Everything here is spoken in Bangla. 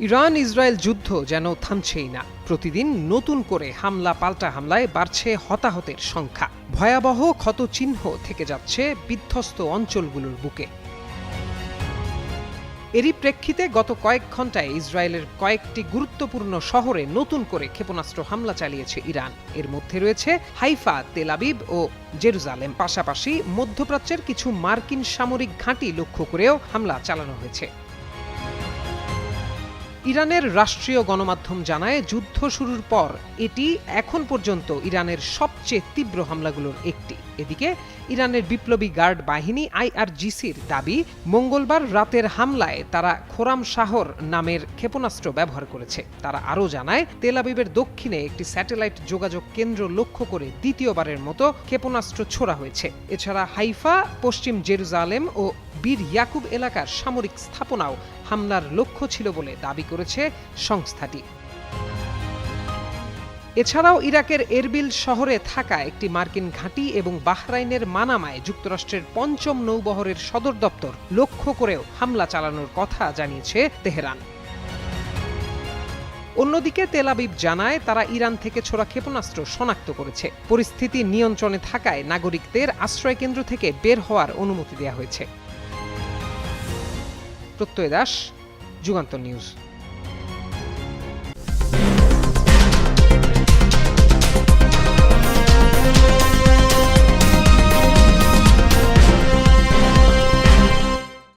ইরান ইসরায়েল যুদ্ধ যেন থামছেই না। প্রতিদিন নতুন করে হামলা পাল্টা হামলায় বাড়ছে হতাহতের সংখ্যা। ভয়াবহ ক্ষতচিহ্ন থেকে যাচ্ছে বিধ্বস্ত অঞ্চলগুলোর বুকে। এরই প্রেক্ষিতে গত কয়েক ঘণ্টায় ইসরায়েলের কয়েকটি গুরুত্বপূর্ণ শহরে নতুন করে ক্ষেপণাস্ত্র হামলা চালিয়েছে ইরান। এর মধ্যে রয়েছে হাইফা, তেল আবিব ও জেরুজালেম। পাশাপাশি মধ্যপ্রাচ্যের কিছু মার্কিন সামরিক ঘাঁটি লক্ষ্য করেও হামলা চালানো হয়েছে। ইরানের রাষ্ট্রীয় গণমাধ্যম জানায়, যুদ্ধ শুরুর পর এটি এখন পর্যন্ত ইরানের সবচেয়ে তীব্র হামলাগুলোর একটি। এদিকে ইরানের বিপ্লবী গার্ড বাহিনী IRGCর দাবি, মঙ্গলবার রাতের হামলায় তারা খোরাম শাহর নামের ক্ষেপণাস্ত্র ব্যবহার করেছে। তারা আরও জানায়, তেল আবিবের দক্ষিণে একটি স্যাটেলাইট যোগাযোগ কেন্দ্র লক্ষ্য করে দ্বিতীয়বারের মতো ক্ষেপণাস্ত্র ছোড়া হয়েছে। এছাড়া হাইফা, পশ্চিম জেরুজালেম ও বীর ইয়াকুব এলাকার সামরিক স্থাপনাও হামলার লক্ষ্য ছিল বলে দাবি করেছে সংস্থাটি। এছাড়াও ইরাকের এরবিল শহরে থাকা একটি মার্কিন ঘাঁটি এবং বাহরাইনের মানামায় যুক্তরাষ্ট্রের ৫ম নৌবহরের সদর দপ্তর লক্ষ্য করেও হামলা চালানোর কথা জানিয়েছে তেহরান। অন্যদিকে তেল আবিব জানায়, তারা ইরান থেকে ছোড়া ক্ষেপণাস্ত্র শনাক্ত করেছে। পরিস্থিতি নিয়ন্ত্রণে থাকায় নাগরিকদের আশ্রয়কেন্দ্র থেকে বের হওয়ার অনুমতি দেওয়া হয়েছে। প্রত্যয় দাস, যুগান্তর নিউজ।